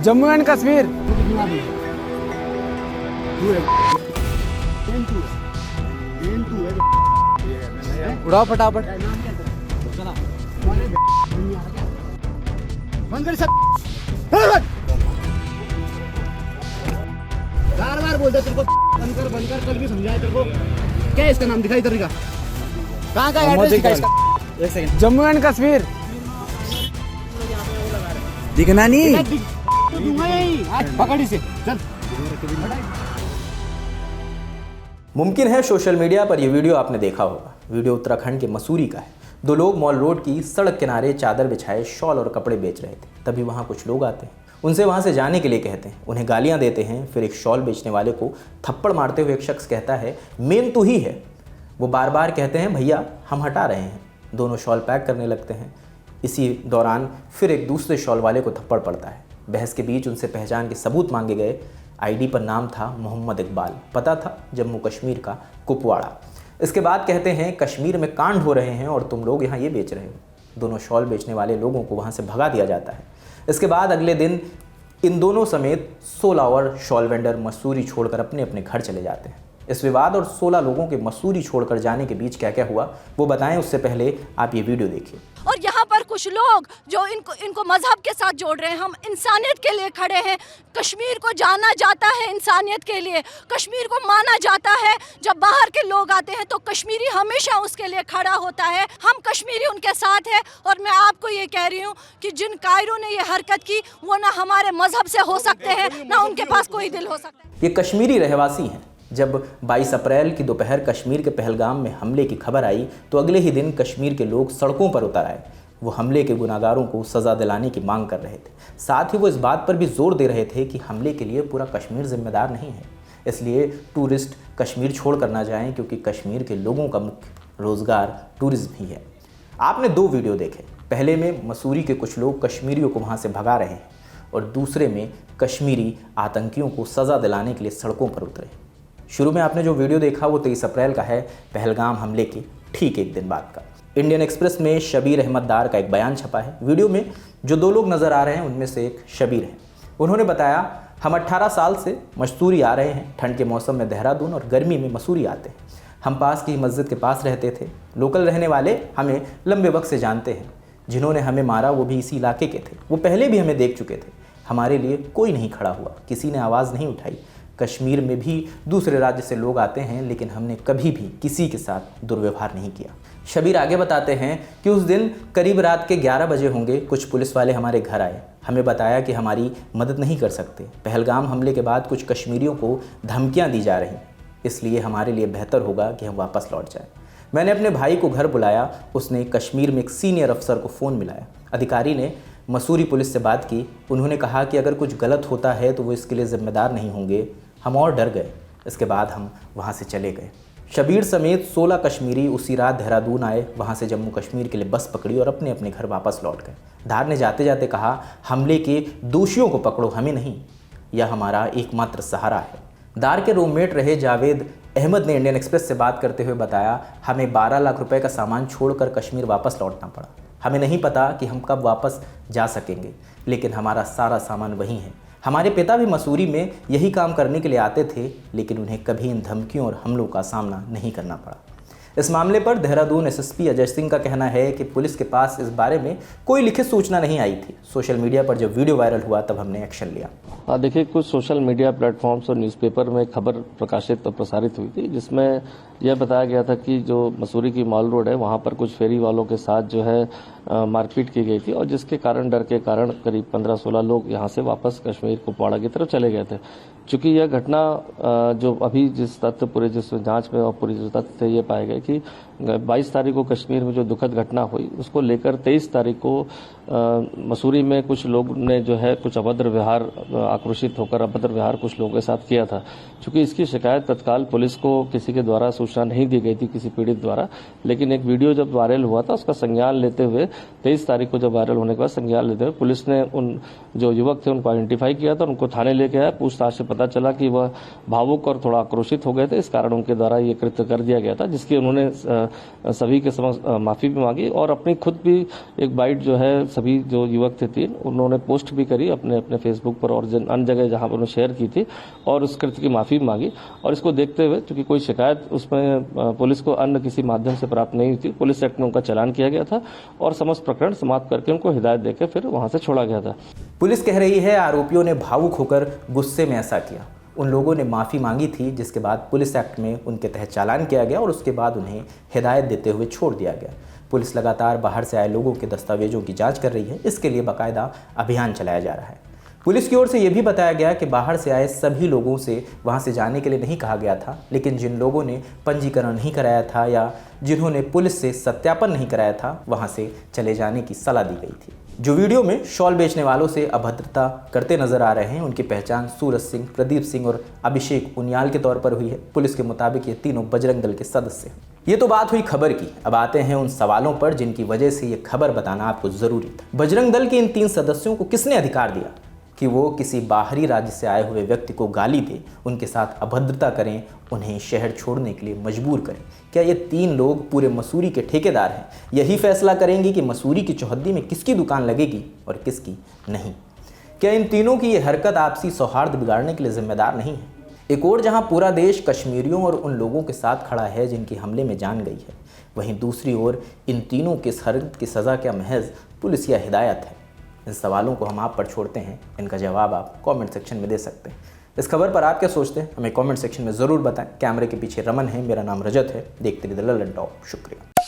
Jammu and Kashmir. उड़ाओ फटाफट। बंद कर सब। बार बोलते तेरे को बंद कर। कल भी समझाया तेरे को। क्या है इसका नाम दिखाई तेरे का? कहाँ का एड्रेस दिखा इसका? एक सेकंड। जम्मू एंड कश्मीर। दिखना नहीं तो दूंगा यही। आज पकड़ इसे चल। मुमकिन है सोशल मीडिया पर यह वीडियो आपने देखा होगा। वीडियो उत्तराखंड के मसूरी का है। दो लोग मॉल रोड की सड़क किनारे चादर बिछाए शॉल और कपड़े बेच रहे थे। तभी वहाँ कुछ लोग आते हैं, उनसे वहाँ से जाने के लिए कहते हैं, उन्हें गालियाँ देते हैं। फिर एक शॉल बेचने वाले को थप्पड़ मारते हुए एक शख्स कहता है, मेन तू ही है। वो बार बार कहते हैं, भैया हम हटा रहे हैं। दोनों शॉल पैक करने लगते हैं। इसी दौरान फिर एक दूसरे शॉल वाले को थप्पड़ पड़ता है। बहस के बीच उनसे पहचान के सबूत मांगे गए। आईडी पर नाम था मोहम्मद इकबाल, पता था जम्मू कश्मीर का कुपवाड़ा। इसके बाद कहते हैं, कश्मीर में कांड हो रहे हैं और तुम लोग यहाँ ये बेच रहे हो। दोनों शॉल बेचने वाले लोगों को वहाँ से भगा दिया जाता है। इसके बाद अगले दिन इन दोनों समेत 16 और शॉल वेंडर मसूरी छोड़कर अपने अपने घर चले जाते हैं। इस विवाद और 16 लोगों के मसूरी छोड़कर जाने के बीच क्या क्या हुआ वो बताएं, उससे पहले आप ये वीडियो देखिए। और यहाँ पर कुछ लोग जो इनको मजहब के साथ जोड़ रहे हैं। हम इंसानियत के लिए खड़े हैं। कश्मीर को जाना जाता है इंसानियत के लिए, कश्मीर को माना जाता है। जब बाहर के लोग आते हैं तो कश्मीरी हमेशा उसके लिए खड़ा होता है। हम कश्मीरी उनके साथ है। और मैं आपको ये कह रही हूँ कि जिन कायरों ने ये हरकत की वो ना हमारे मजहब से हो सकते हैं, ना उनके पास कोई दिल हो सकता है। ये कश्मीरी रहवासी हैं। जब 22 अप्रैल की दोपहर कश्मीर के पहलगाम में हमले की खबर आई तो अगले ही दिन कश्मीर के लोग सड़कों पर उतर आए। वो हमले के गुनाहगारों को सज़ा दिलाने की मांग कर रहे थे। साथ ही वो इस बात पर भी जोर दे रहे थे कि हमले के लिए पूरा कश्मीर जिम्मेदार नहीं है, इसलिए टूरिस्ट कश्मीर छोड़ कर ना जाएं, क्योंकि कश्मीर के लोगों का मुख्य रोज़गार टूरिज्म ही है। आपने 2 वीडियो देखे। पहले में मसूरी के कुछ लोग कश्मीरियों को वहाँ से भगा रहे हैं और दूसरे में कश्मीरी आतंकियों को सज़ा दिलाने के लिए सड़कों पर उतरे। शुरू में आपने जो वीडियो देखा वो 23 अप्रैल का है, पहलगाम हमले के ठीक एक दिन बाद का। इंडियन एक्सप्रेस में शबीर अहमद डार का एक बयान छपा है। वीडियो में जो 2 लोग नज़र आ रहे हैं उनमें से एक शबीर है। उन्होंने बताया, हम 18 साल से मसूरी आ रहे हैं। ठंड के मौसम में देहरादून और गर्मी में मसूरी आते हैं। हम पास की मस्जिद के पास रहते थे। लोकल रहने वाले हमें लंबे वक्त से जानते हैं। जिन्होंने हमें मारा वो भी इसी इलाके के थे। वो पहले भी हमें देख चुके थे। हमारे लिए कोई नहीं खड़ा हुआ, किसी ने आवाज़ नहीं उठाई। कश्मीर में भी दूसरे राज्य से लोग आते हैं, लेकिन हमने कभी भी किसी के साथ दुर्व्यवहार नहीं किया। शबीर आगे बताते हैं कि उस दिन करीब रात के 11 बजे होंगे, कुछ पुलिस वाले हमारे घर आए। हमें बताया कि हमारी मदद नहीं कर सकते। पहलगाम हमले के बाद कुछ कश्मीरियों को धमकियां दी जा रही, इसलिए हमारे लिए बेहतर होगा कि हम वापस लौट जाएं। मैंने अपने भाई को घर बुलाया। उसने कश्मीर में एक सीनियर अफसर को फ़ोन मिलाया। अधिकारी ने मसूरी पुलिस से बात की। उन्होंने कहा कि अगर कुछ गलत होता है तो वो इसके लिए ज़िम्मेदार नहीं होंगे। हम और डर गए। इसके बाद हम वहाँ से चले गए। शबीर समेत 16 कश्मीरी उसी रात देहरादून आए। वहाँ से जम्मू कश्मीर के लिए बस पकड़ी और अपने अपने घर वापस लौट गए। धार ने जाते जाते कहा, हमले के दोषियों को पकड़ो, हमें नहीं। यह हमारा एकमात्र सहारा है। दार के रूममेट रहे जावेद अहमद ने इंडियन एक्सप्रेस से बात करते हुए बताया, हमें 12 लाख रुपए का सामान छोड़कर कश्मीर वापस लौटना पड़ा। हमें नहीं पता कि हम कब वापस जा सकेंगे, लेकिन हमारा सारा सामान वहीं है। हमारे पिता भी मसूरी में यही काम करने के लिए आते थे, लेकिन उन्हें कभी इन धमकियों और हमलों का सामना नहीं करना पड़ा। इस मामले पर देहरादून एसएसपी अजय सिंह का कहना है कि पुलिस के पास इस बारे में कोई लिखित सूचना नहीं आई थी। सोशल मीडिया पर जब वीडियो वायरल हुआ तब हमने एक्शन लिया। देखिए, कुछ सोशल मीडिया प्लेटफॉर्म्स और न्यूज़पेपर में खबर प्रकाशित और प्रसारित हुई थी, जिसमें यह बताया गया था कि जो मसूरी की मॉल रोड है वहां पर कुछ फेरी वालों के साथ जो है मारपीट की गई थी और जिसके कारण डर के कारण करीब 15-16 लोग यहां से वापस कश्मीर कुपवाड़ा की तरफ चले गए थे। चूंकि यह घटना जो अभी जिस तथ्य पूरे जिस जांच में और पूरी जो तथ्य थे ये पाए गए कि 22 तारीख को कश्मीर में जो दुखद घटना हुई उसको लेकर 23 तारीख को मसूरी में कुछ लोग ने जो है कुछ अभद्र व्यवहार आक्रोशित होकर अभद्र व्यवहार कुछ लोगों के साथ किया था। चूंकि इसकी शिकायत तत्काल पुलिस को किसी के द्वारा सूचना नहीं दी गई थी किसी पीड़ित द्वारा, लेकिन एक वीडियो जब वायरल हुआ था उसका संज्ञान लेते हुए 23 तारीख को जब वायरल होने के बाद संज्ञान लेते हुए पुलिस ने उन जो युवक थे उनको आइडेंटिफाई किया था, उनको थाने लेके आया। पूछताछ से पता चला कि वह भावुक और थोड़ा आक्रोशित हो गए थे, इस कारण उनके द्वारा ये कृत्य कर दिया गया था, जिसकी उन्होंने सभी के समक्ष माफ़ी भी मांगी और अपनी खुद भी एक बाइट जो है सभी जो युवक थे 3 उन्होंने पोस्ट भी करी अपने अपने फेसबुक पर और अन्य जगह जहां पर उन्होंने शेयर की थी और उस कृत्य की माफ़ी भी मांगी। और इसको देखते हुए चूंकि कोई शिकायत उसमें पुलिस को अन्य किसी माध्यम से प्राप्त नहीं हुई थी, पुलिस एक्ट में उनका चालान किया गया था और समस्त प्रकरण समाप्त करके उनको हिदायत देकर फिर वहां से छोड़ा गया था। पुलिस कह रही है आरोपियों ने भावुक होकर गुस्से में ऐसा किया। उन लोगों ने माफ़ी मांगी थी जिसके बाद पुलिस एक्ट में उनके तहत चालान किया गया और उसके बाद उन्हें हिदायत देते हुए छोड़ दिया गया। पुलिस लगातार बाहर से आए लोगों के दस्तावेजों की जांच कर रही है। इसके लिए बाकायदा अभियान चलाया जा रहा है। पुलिस की ओर से यह भी बताया गया कि बाहर से आए सभी लोगों से वहां से जाने के लिए नहीं कहा गया था, लेकिन जिन लोगों ने पंजीकरण नहीं कराया था या जिन्होंने पुलिस से सत्यापन नहीं कराया था वहां से चले जाने की सलाह दी गई थी। जो वीडियो में शॉल बेचने वालों से अभद्रता करते नजर आ रहे हैं उनकी पहचान सूरज सिंह, प्रदीप सिंह और अभिषेक उनियाल के तौर पर हुई है। पुलिस के मुताबिक ये तीनों बजरंग दल के सदस्य हैं। ये तो बात हुई खबर की। अब आते हैं उन सवालों पर जिनकी वजह से ये खबर बताना आपको जरूरी था। बजरंग दल के इन 3 सदस्यों को किसने अधिकार दिया कि वो किसी बाहरी राज्य से आए हुए व्यक्ति को गाली दें, उनके साथ अभद्रता करें, उन्हें शहर छोड़ने के लिए मजबूर करें? क्या ये 3 लोग पूरे मसूरी के ठेकेदार हैं? यही फैसला करेंगे कि मसूरी की चौहद्दी में किसकी दुकान लगेगी और किसकी नहीं? क्या इन तीनों की ये हरकत आपसी सौहार्द बिगाड़ने के लिए जिम्मेदार नहीं है? एक और जहां पूरा देश कश्मीरियों और उन लोगों के साथ खड़ा है जिनके हमले में जान गई है, वहीं दूसरी ओर इन तीनों की इस हरकत की सज़ा क्या महज पुलिस या हिदायत है? इन सवालों को हम आप पर छोड़ते हैं। इनका जवाब आप कमेंट सेक्शन में दे सकते हैं। इस खबर पर आप क्या सोचते हैं हमें कमेंट सेक्शन में ज़रूर बताएं। कैमरे के पीछे रमन है, मेरा नाम रजत है। देखते रहिए द ललन टॉप। शुक्रिया।